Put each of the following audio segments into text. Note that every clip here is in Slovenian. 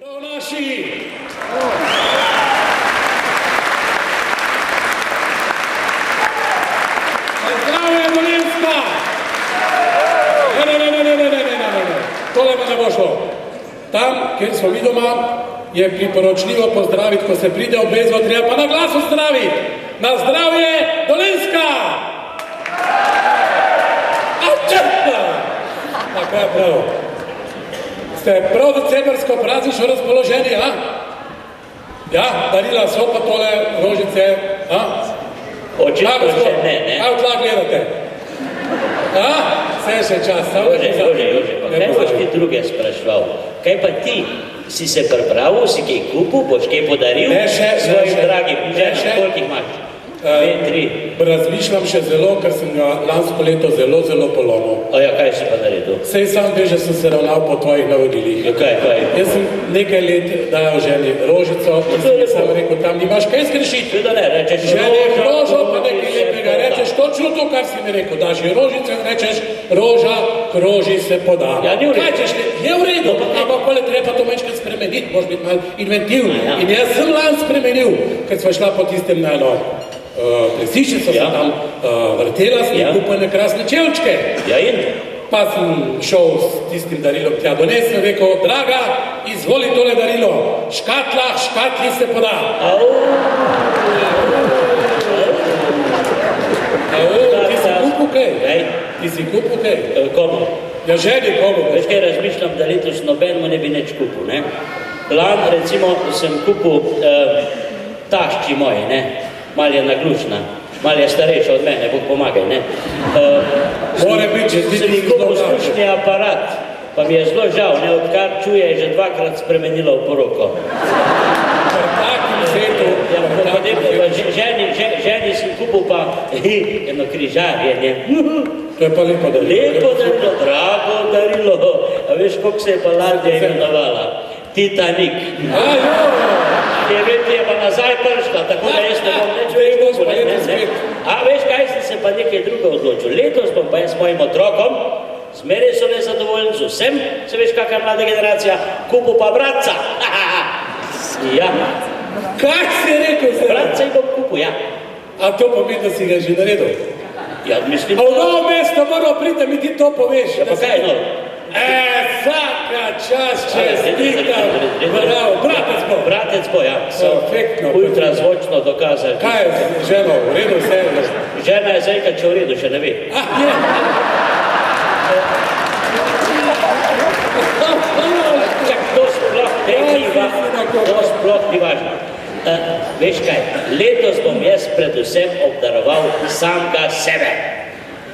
Zdravo naši! Zdravo je Dolenjska! Ne. Tole pa ne bo šlo. Tam, kjer smo mi doma, je priporočljivo pozdraviti, ko se pride obvezno, treba pa na glas pozdraviti. Na zdravje Dolenjska! Ačrta! Tako je prav. Ste prav decembrsko praznično razpoloženi, a? Ja, darila so pa tole rožice, a? Očitno še ne. Kaj v tla gledate? A? Vse še čas. Jože, pa kaj boš ti druge sprašval? Kaj pa ti? Si se pripravil, si kaj kupil, boš kaj podaril? Ne, še. Svojim dragim, koliko jih imaš? 2, 3. Razmišljam še zelo, ker sem ga lansko leto zelo polomil. A ja, kaj si pa naredil? Sej sam veš, da sem se ravnal po tvojih navodilih. Ja, kaj? Jaz sem nekaj let dajal ženi rožico, in sem rekel, tam nimaš kaj skrešiti. Tudi ne, rečeš ženi rožo, pa nekaj lepega, rečeš točno to, kar si mi rekel, daš ji rožico in rečeš, roža k roži se poda. Ja, ni v redu. Kaj češ, je v redu, ampak pole treba to mečkaj spremeniti, moraš biti malo inventivni. Ja. In jaz sem lan spremenil, ker sva šla po tistem na eno plesiščico, sem tam vrtela, sem kupila krasne čevčke. Ja, in? Pa sem šel s tistim darilom tja dones in rekel, draga, izvoli tole darilo, škatli se poda. Ti si kupil kaj? Ti si kupil kaj? Komu? Ja, ženi komu. Veš kaj, razmišljam, da letos nobenemu ne bi nič kupil, ne? Lan, recimo, sem kupil tašči moji, ne? Mal je naglušna, mal je starejša od mene, Bog pomagaj, ne? More biti, že ti sem kupil slušni aparat, pa mi je zelo žal, ne, odkar čuje, je že 2-krat spremenila v poroko. Ženi sem kupil pa eno križarje, ne? To je pa lepo darilo. Lepo darilo, drago darilo. A veš, koliko se je pa ladja imenovala? Titanik. Je pa nazaj pršla, tako da jaz ne bom neč več kupil. A veš, kaj sem se pa nekaj druga odločil. Letos bom pa jaz s mojim otrokom, zmeraj so nezadovoljni z vsem, se veš, kakva mlada generacija, kupil pa bratca. Ja. Kaj si rekel se? Bratca jih bom kupil, ja. A to pomeni, da si ga že naredil? Ja, mislim... A v novo mesto moral priti, da mi ti to poveš. Ja, pa kaj je novo? Vsaka čas, čestitam, bravo, Bratec bo, ja. Perfektno. Ultrazvočno dokazali. Kaj je ženo, v redu vse? Žena je zdaj, kad če v redu, še ne ve. Je. Čak, to sploh ni važno. Veš kaj, letos bom jaz predvsem obdaroval samega sebe.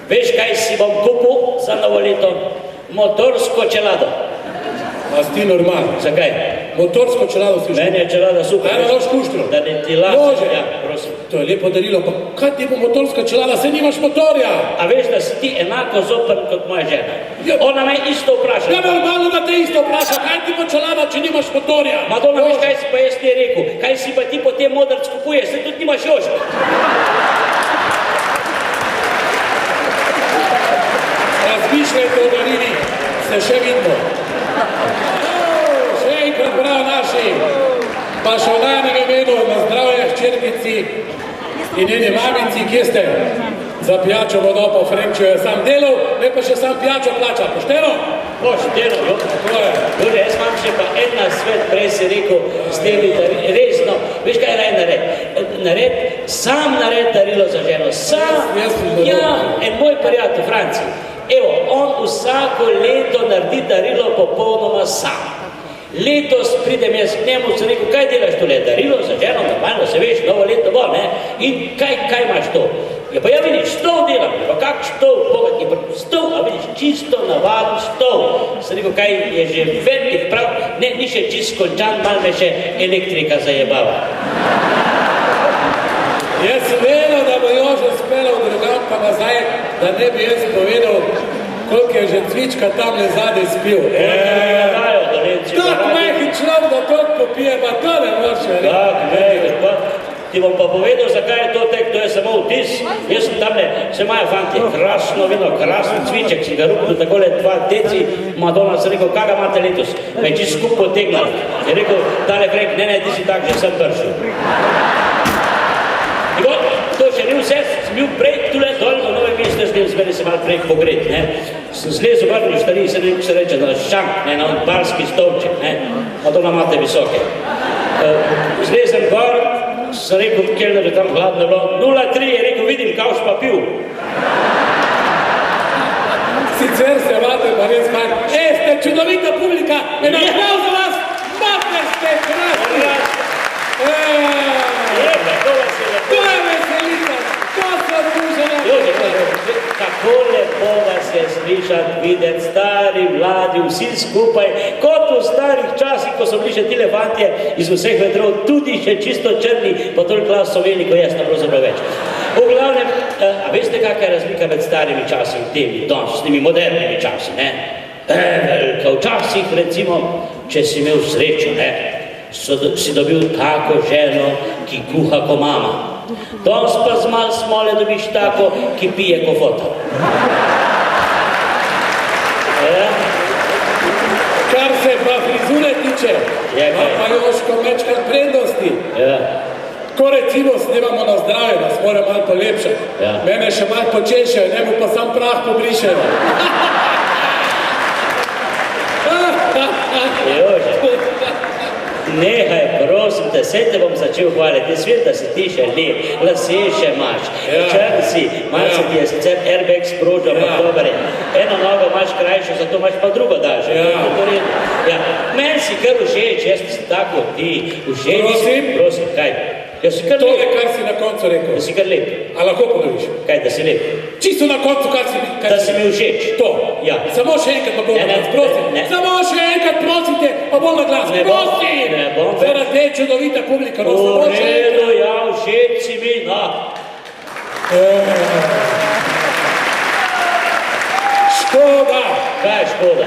Veš kaj si bom kupil za novo leto? Motorsko čelado. A si ti normalno? Zakaj? Motorsko čelado si Meni je čelada super. Eno nož kuštro. Da ne ti lasi. Može. Ja, prosim. To je lepo darilo, pa kaj ti bo motorska čelada, se nimaš motorja? A veš, da si ti enako zoprn kot moja žena? Ona me isto vpraša. Ja, normalno, da te isto vpraša, kaj ti bo čelada, če nimaš motorja? Madonna, veš, kaj si pa jaz ti rekel? Kaj si pa ti potem modrc kupuješ, se tudi nimaš jožka. Razmišljajte o darili, se še vidimo. Še enkrat prav naši, pa še v najnem imenu na zdravje hčerkici in njeni mamici, kje ste? Za pijačo vodo pa v Frenčju je sam delal, ne pa še sam pijačo plača. Pošteno? Pošteno, jo. Tako je. Dobre, jaz imam še pa ena svet, prej si rekel, s temi darili, resno, veš kaj naj nared? Sam nared darilo za ženo, sam. Ja, en moj prijatelj, Franci. Evo, on vsako leto naredi darilo popolnoma sam. Letos pridem jaz k njemu, sem rekel, kaj delaš tole? Darilo za ženo, normalno se veš, novo leto bo, ne? In kaj imaš to? Ja, pa ja vidiš, stol delam, pa kak stol, bogat je stol, a vidiš, čisto navaden stol. Sem rekel, kaj je že velik prav, ne, ni še čist končan, malo me še elektrika zajebava. Jaz sem vedel, da bo Jožo speljal drugam pa nazaj, da ne bi jaz povedal, koliko je že cvička tam le zadaj spil. Dajo, Dolenci. Tak majhen človek, da toliko popije, pa to ne moreš reči. Tak, ne, pa Ti bom pa povedal, zakaj je to tek, to je samo vtis. Jaz sem tamle, se imajo fanti, krasno vino, krasen cviček, si ga ruknil takole 2 teci, Madonna se rekel, kaj ga imate letos? Me je čisto skup potegnal. Je rekel, tale Frank, ne, ti si tak, že sem pršel. To še ni vse, sem bil prej tule dol na Novem mestu, zmeni se malo prej pogret, ne. Sem zlezel vrni v štari, se ne se reče, na šank, ne, na barski stolček, ne. Madonna imate visoke. Zlezem gor, sem rekel, kelner je tam hladno bilo, 0,3 je rekel, vidim, kavš pa pil. Sicer se imate pa res fajn. Ste čudovita publika, en aplauz za vas, mater ste krasni. To je veselica, to so družene. Kako lepo vas je slišati, videti, stari, mladi, vsi skupaj, kot v starih časih, ko so bili še tile fantje iz vseh vetrov, tudi še čisto črni, pa toliko glas so veli, ko jaz na pravzaprav več. V glavnem, a veste, kakšna je razlika med starimi časi in temi dansnimi, modernimi časi, ne? Velika, včasih, recimo, če si imel srečo, ne, si dobil tako ženo, ki kuha ko mama. Danes pa z malo smole dobiš tako, ki pije ko foto. Kar se pa frizure tiče, pa Jožko mečkrat prednosti. Ko recimo snemamo na zdravje, nas mora malo polepšati. Mene še malo počešajo, njemu pa sam prah pobrišajo. Jože, nehaj, prosim te, sej te bom začel hvaliti, jaz vem, da si ti še lep, lase še imaš, črn si, malo se ti je sicer airbag sprožil, ampak dober je, eno nogo imaš krajšo, zato imaš pa drugo daljšo. Meni si kar všeč, jaz si tako ti, všeč si, prosim, kaj? Tole, kar si na koncu rekel. Da si kar lep. A lahko ponoviš? Kaj, da si lep? Čisto na koncu, kar si mi... Da si mi všeč. To. Ja. Samo še enkrat pa bolj na glas, prosim. Samo še enkrat prosite, pa bolj na glas. Prosim! Zaradi te čudovita publika. V redu, ja, všeč si mi, no. Škoda. Kaj je škoda?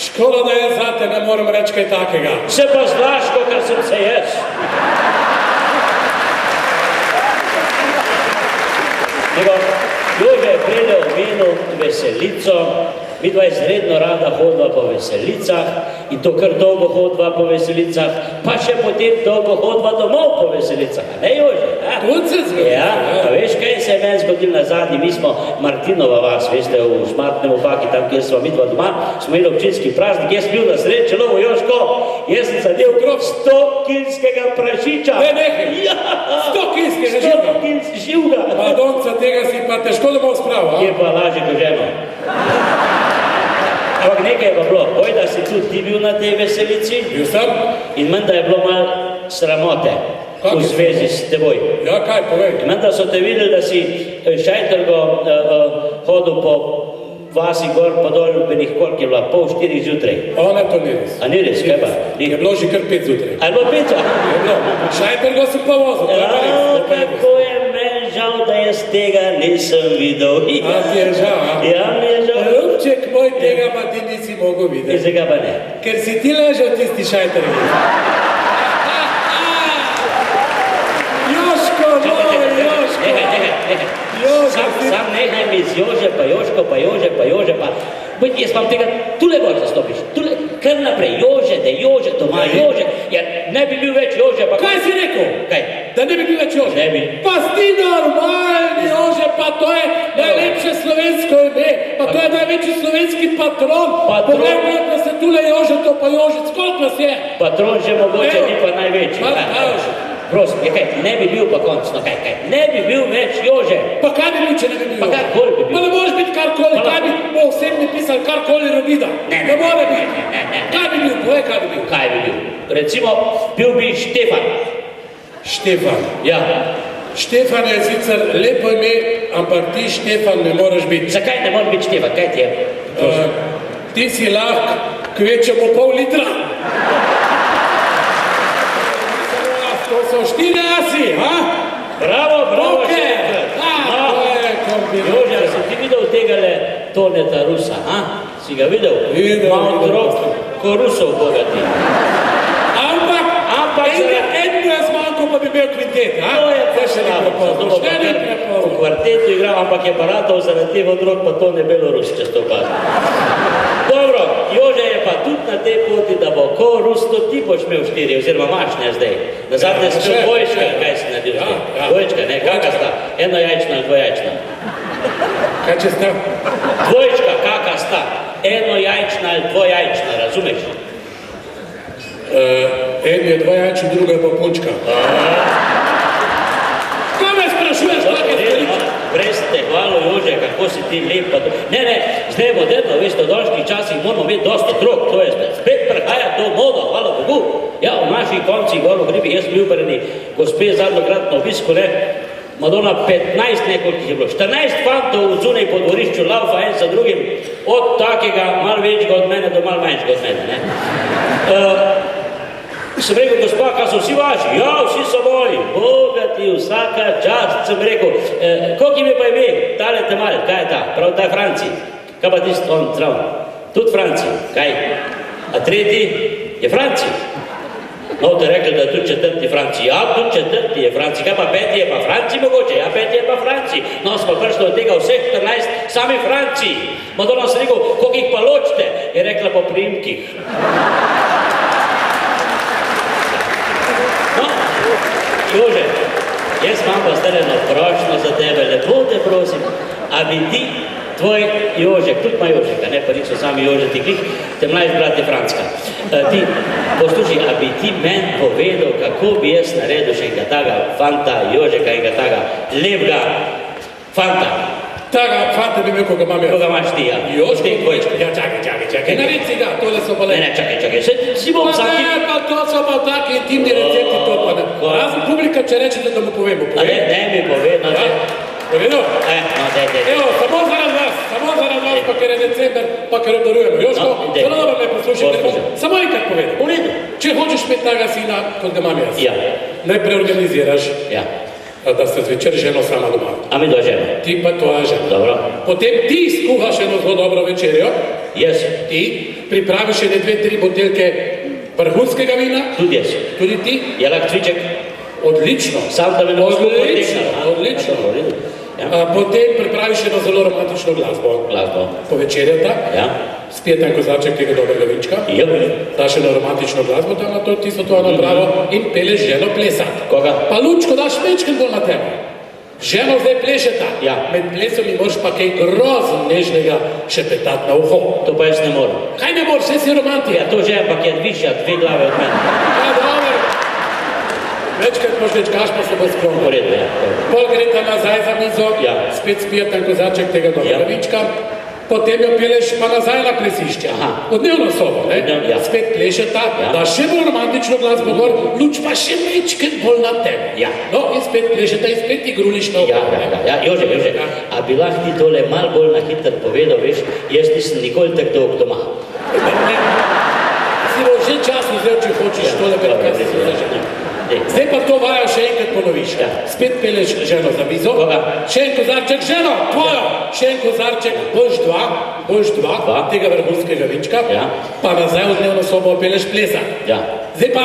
Škoda, da jaz zate ne moram reči kaj takega. Se pa znaš, kakor sem se jaz. Jože je prede omenil veselico, midva izredno rada hodva po veselicah in to kar dolgo hodva po veselicah, pa še potem dolgo hodva domov po veselicah, ne Jože? Ja, pa veš, kaj se je meni zgodil na zadnji, mi smo Martinova vas, veste, v Šmartnem opaki, tam, kjer smo midva doma, smo imeli občinski praznik, jaz bil na sreče, lovo Jožko, jaz sem zadev 100-kilskega prašiča. Ne, 100-kilskega živga. Madonca, tega si pa težko da bom spravil. Je pa lažje kot ženo. Ampak nekaj je pa bilo, boj, da si tudi ti bil na tej veselici. Bil sem. In menda je bilo malo sramote v zvezi s teboj. Ja, kaj, povej. Menda so te videli, da si šajtrgo hodil po vasi gor pa dol, benih koliko je bila, 3:30 zjutraj. Ne, to ni res. A ni res, kaj pa? Je bilo že kar 5 zjutraj. A je bilo 5? Je bilo. Šajtrgo sem pa vozil. Kako je meni žal, da jaz tega nisem videl. A ti je žal, a? Ja, mi je žal. Ljubček moj, tega pa ti nisi mogel videti. Iz tega pa ne. Ker si ti ležal tisti šajtrgi. Jožko, moj, Jožko. Sam nehaj mi z Jože, pa Jožko, pa Jože, pa Jože, pa... Jaz vam tega, tule gor zastopiš, tule, kar naprej, Jože, doma Jože, ja, ne bi bil več Jože, pa... Kaj si rekel? Kaj? Da ne bi bil več Jože? Ne bi. Pa si normalni Jože, pa to je najlepše slovensko ime, pa to je največji slovenski patron. Poglej, pa se tule Jože, to pa Jožec, koliko nas je? Patron že mogoče ni pa največji. Prosim, kaj, ne bi bil pa konc, no kaj, ne bi bil več Jože. Pa kaj bi bil, če ne bi bil? Pa karkoli bi bil. Pa ne moreš biti karkoli, kaj bi po osebni pisali karkoli Robida? Ne more biti. Kaj bi bil, povej, kaj bi bil? Kaj bi bil? Recimo, bil bi Štefan. Štefan? Ja. Štefan je sicer lepo ime, ampak ti Štefan ne moreš biti. Zakaj ne moreš biti Štefan, kaj ti je? Ti si lahko kvečemo pol litra. To so 4 asi, ha? Bravo, Štefan. Jože, si ti videl tegale Toneta Rusa, ha? Si ga videl? Videl. Mal drog, ko Rusov bogati. Ampak, en mu je zmanjko, pa bi bil kvintet, ha? To je prepozno, še ni prepozno. V kvartetu igram, ampak je paratov zaradi teh odrok, pa to ne Belorus, če to pa. Dobro, Jože je pa tudi na tej poti, da bo ko Rusto, ti boš imel 4, oziroma imaš, ne zdaj. Nazadnje si imel dvojčka, kaj si naredil zdaj? Dvojčka, ne, kaka sta? Eno jajčna ali dvojajčna? Kaj če sta? Dvojčka, kaka sta? Eno jajčna ali dvojajčna, razumeš? En je dvojajčen, druga je pa punčka. Kaj me sprašuješ, kak je stoliča? Brez te hvalo, Jože, kako si ti lep. Ne, zdaj moderno, veste, v dolžkih časih moramo imeti dosta otrok, to je spet prihaja to modo, hvala Bogu. Ja, v naših koncih, gor v hribi, jaz sem bil preni gospe zadnjokrat na obisku, ne, Madonna 15 nekoliko je bilo, 14 fantov v zunaj po dvorišču laufa en za drugim, od takega malo večjega od mene do malo manjšega od mene, ne. Sem rekel, gospa, kaj so vsi vaši? Ja, vsi so moji, Boga ti, vsaka čast, sem rekel, koliko ime pa ime? Tale Temal, kaj je ta? Prav, ta je Franci. Kaj pa tisti, on, zdrav? Tudi Franci, kaj? A tretji je Franci. No, te rekli, da je tudi četrti Franci. Ja, tudi četrti je Franci. Kaj pa peti je pa Franci mogoče? Ja, peti je pa Franci. No, smo prišli od tega vseh 14, sami Franci. Madonna sem rekel, koliko jih pa ločite? Je rekla po priimkih. Jože, jaz imam pa zdaj eno prošnjo za tebe, lepo te prosim, a bi ti, tvoj Jožek, tudi ima Jožeka, ne, pa niso sami Jožeti glih, te mlajši brat je Franska. Ti, poslušaj, a bi ti meni povedal, kako bi jaz naredil še enega taga fanta, Jožeka, enega taga lepega fanta. Taga fanta bi imel, ko ga imam jaz. Ko ga imaš ti, ja. Jožek, ja, čakaj. Naredi si ga, tole so pa le. Ne, čakaj, si bom vsaki... Ne, pa to so pa taki intimni recepti, to pa ne. Razen publika, če rečete, da mu povemo. Ne mi povedal, ne. Povedal? No, daj. Evo, samo zaradi vas, pa ker je december, pa ker obdarujemo. Jožko, zelo dobro me poslušajte, samo enkrat povedal. V redu. Če hočeš imeti taga sina, kot ga imam jaz, Ja. najprej organiziraš, Ja. da ste zvečer ženo sama doma. A mi do žena? Ti pa tvoja žena. Dobro. Potem ti skuhaš eno zelo dobro večerjo, Jaz. ti pripraviš ene 2-3 buteljke vrhunskega vina, Tudi jaz. tudi ti. Je lak cviček? Odlično. Sam da me ne bo Odlično. Potem pripraviš eno zelo romantično glasbo. Glasbo. Povečerjata, Ja. spijete en kozarček tega dobrega vinčka, Jep. daš eno romantično glasbo tam na to, tisto to napravo in peleš ženo plesati. Koga? Pa lučko daš mečken bolj na temo. Ženo zdaj plešeta, Ja. med plesom ji moraš pa kaj grozno nežnega šepetati na uho. To pa jaz ne morem. Kaj ne moreš, vse si romantik. Ja, to že, ampak je višja 2 glave od mene. Ja, dobro. Večkrat požvečkaš, pa se bo V sklonil. redu, ja. Pol greta nazaj za mizo, Ja. spet spijete en kozarček tega dobrega Ja. vinčka, potem jo peleš pa nazaj na plesišče, Aha. v dnevno sobo, ne? Ja. Spet plešeta, Ja. da še bolj romantično glasbo gor, luč pa še mečken bolj na temo. Ja. No, in spet plešeta in spet ti gruliš na Ja, oko. ja. Jože, a bi lahko ti tole malo bolj na hitro povedal, veš, jaz nisem nikoli tako dolg doma. Si bo že čas vzel, če hočeš tole Dobro, kaj si ja. zaženi. Dej. Zdaj pa to vajo še enkrat ponoviš. Ja. Spet peleš ženo za mizo, Koga? še en kozarček ženo, tvojo, še en kozarček, boš dva, Dva. tega vrhunskega vinčka, Ja. pa nazaj v dnevno sobo peleš plesa. Ja. Zdaj pa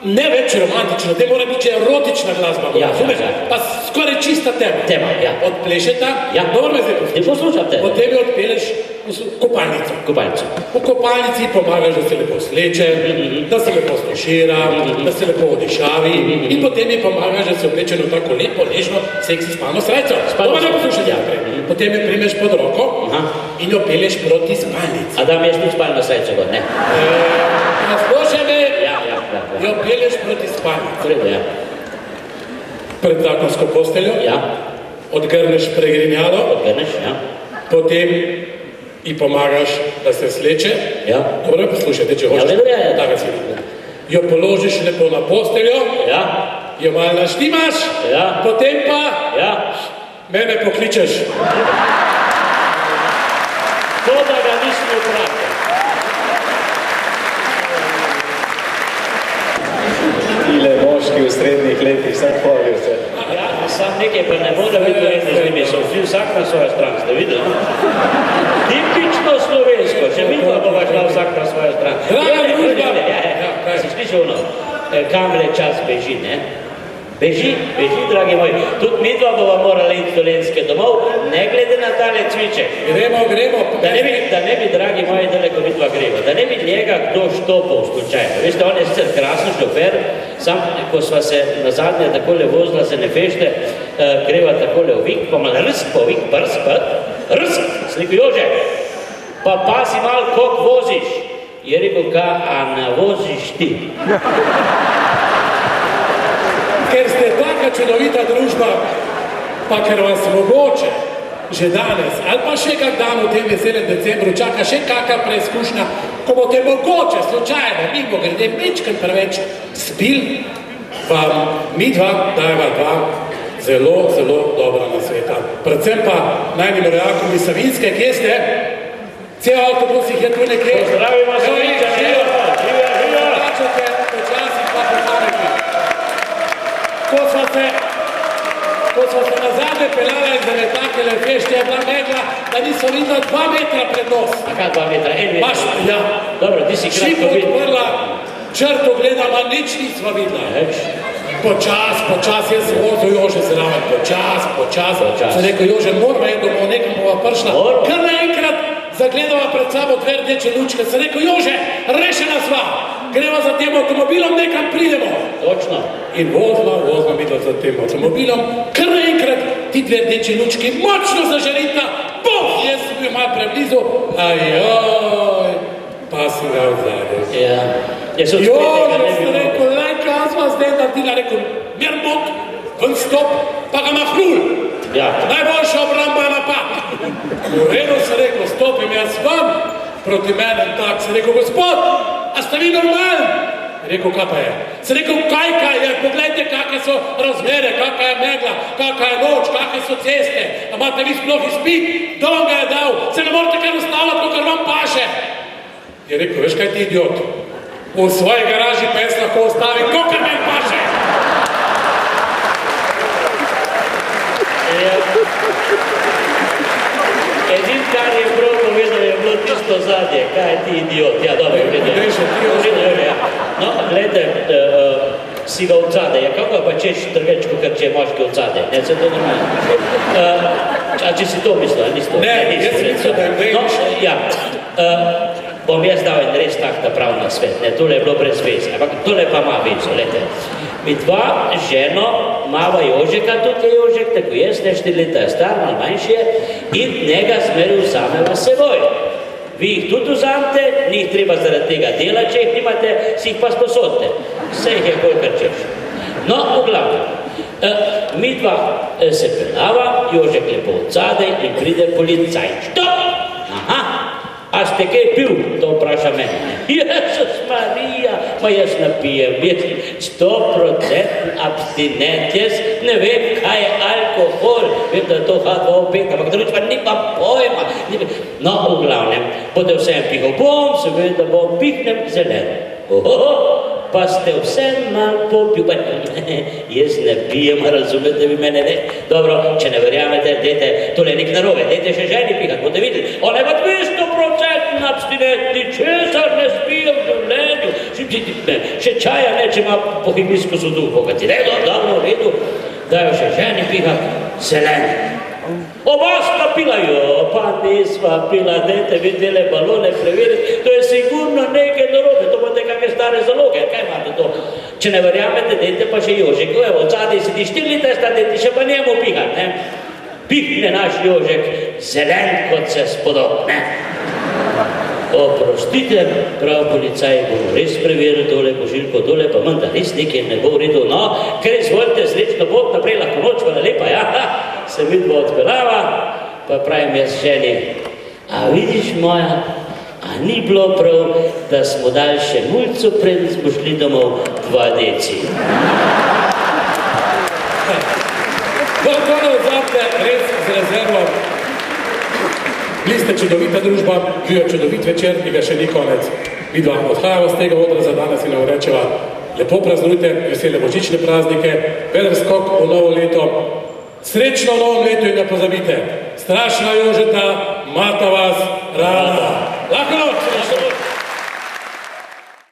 ne več romantično, te mora biti že erotična glasba, Ja, razumeš? ja. Pa skoraj čista tema. Tema, ja. Odplešeta, Ja. dobro me zdaj Ne poslušaj. poslušam te. Potem jo odpeleš v kopalnico. Kopalnico. V kopalnici pomagaš, da se lepo sleče, da se lepo stošira, da se lepo odišavi in potem ji pomagaš, da se obleče v tako lepo, nežno, seksi spalno srajco. Spalno To me ne srajco. poslušaj naprej. Potem jo primeš pod roko Aha. in jo pelješ proti spalnici. A da mi jaz tudi spalno srečo gor, ne? Poslušaj me, Ja. jo pelješ proti spalnici. V redu, ja. Pred zakonsko posteljo, Ja. odgrneš pregrinjalo, Odgrneš, ja. potem ji pomagaš, da se sleče. Ja. Dobro, poslušajte, če hočeš. v redu, ja. Taka si. Jo položiš lepo na posteljo, Ja. jo malo naštimaš, Ja. potem pa Ja. mene pokličeš. To, da ga nismo upravili. Tile moški v srednjih letih, vsak hvalijo se. Ja, sam nekaj pa ne more biti verjetno z njimi, so vsi vsak na svojo stran, ste videli? Tipično slovensko, če mi pa bova šla vsak na svojo stran. Draga družba! Ja, si slišal ono, kam le čas beži, ne? Beži, dragi moji. Tudi midva bova morala iti dolenske domov, ne glede na tale cviček. Gremo. Da ne bi, dragi moji, daleko midva greva, da ne bi njega kdo štopal slučajno. Veste, on je sicer krasen šofer, sam, ko sva se na zadnje takole vozila, se ne fešte, greva takole v Vik, pa malo rsk, rsk, sem rekel, Jože, pa pazi malo, koliko voziš. Je rekel, a navoziš ti? Ker ste taka čudovita družba, pa ker vas mogoče že danes, ali pa še kak dan v tem veselem decembru čaka še kakšna preizkušnja, ko boste mogoče, slučajno, mimo grede, večkrat preveč spil, vam midva dajeva dva zelo, zelo dobra nasveta. Predvsem pa najnim rojakom iz Savinjske, kje ste? Cel avtobus jih je tu nekje. Pozdravimo Savinjčane, živa! Plačate počasi pa pomanjki. Ko smo se nazadnje pelala iz takele fešte, je bila megla, da niso videla 2 metra pred nos. A kaj 2 metra? 1 metra? Baš, ja. Dobro, ti si kratko Šipo videl. odprla, črto gledala, nič nismo videla. Počas, jaz sem vozil Jože zraven, počas. Sem rekel, Jože, moramo je domov, nekam bova prišla. Kar naenkrat zagledava pred sabo 2 rdeče lučke. Sem rekel, Jože, rešena sva, greva za tem avtomobilom, nekam pridemo. Točno. In vozila midva za tem avtomobilom, kar naenkrat ti 2 rdeče lučke močno zažarita, boh, jaz sem bil malo preblizu, ajoj, pa sem ga odzadil. Ja. Jože, sem rekel, lej, kaj sva zdaj naredila, rekel, mir bot, ven stop, pa ga mahnul. Ja. Najboljša obramba je napad. V redu sem rekel, stopim jaz vam, proti menem tak, sem rekel, gospod, a ste vi normalni? Rekel, kaj pa je? Sem rekel, kaj je, poglejte, kakve so razmere, kakva je megla, kakva je noč, kakve so ceste, a imate vi sploh izpit, kdo vam ga je dal, se ne morate kar ustavljati, kakor vam paše. Je rekel, veš kaj ti idiot, v svoji garaži pa jaz lahko ostavim, kakor meni paše. Edin, kar je prav povedal, je bilo tisto zadnje. Kaj ti idiot? Ja, dobro, gledaj. No, gledaj, si ga od zadaj. Ja, kako pa češ drugače, kot če je moški od zadaj? Ne, se to normalno. A če si to mislil, nisi to? Ne, jaz sem mislil, da je veš. Ja, bom jaz dal en res tak prav na svet. Ne, tole je bilo brez veze. Ampak tole pa ima vezo, gledaj. Mi dva ženo, mava Jožeka, tudi je Jožek, tako jaz, ne 4 leta je star, malo manjši je, in njega zmeri vzameva seboj. Vi jih tudi vzamete, ni jih treba zaradi tega dela, če jih nimate, si jih pa sposodite. Vse jih je kolikor češ. No, v glavnem, mi dva se pelava, Jožek lepo od zadaj in pride policaj. Stop! Aha! A ste kaj pil? To vpraša mene. Jezus Marija, ma jaz napijem, 100% abstinent, jaz ne vem, kaj je alkohol, vem, da je to H2O5, ampak drugič pa nima pojma. No, v glavnem, bodo vsem pihal, bom, seveda bom, pihnem zelen. Pa ste vsem malo popil, pa jaz ne pijem, razumete vi mene, ne? Dobro, če ne verjamete, dajte, tole je nek narobe, dajte še ženi pihat, boste videli, ona ima 200% abstinentni, česar ne spijem v življenju, še čaja ne, če ima bohemijsko sodu, bogati, redo, dobro, v redu, dajo še ženi pihat, zelen. Oba sta pila, jo, pa nisva pila, dajte vi tele balone preveriti, to je sigurno nekaj narobe, to bote kakve stare zaloge, kaj imate to? Če ne verjamete, dajte pa še Jožek, evo, od zadaj sedi 4 leta sta, dajte še pa njemu pihat, ne? Pihne naš Jožek, zelen kot se spodob, ne? Oprostite, prav policaj, bomo res preverili tole pošiljko, tole pa menda res nekaj ne bo v redu, no, ker izvolite srečno pot, naprej lahko noč, hvala lepa, ja, se vidva odpelava, pa pravim jaz ženi, a vidiš moja, a ni bilo prav, da smo dali še mulco pred, smo šli domov 2 deci. Vrtone odzapte, res z rezervo. Bili ste čudovita družba, bil je čudovit večer, ki ga še ni konec. Vidva, odhajamo z tega odra za danes in nam rečeva, lepo praznujte, vesele božične praznike, veder skok v novo leto, srečno v novem letu in ne pozabite, strašna Jožeta, mata vas, rada. Lahko noč!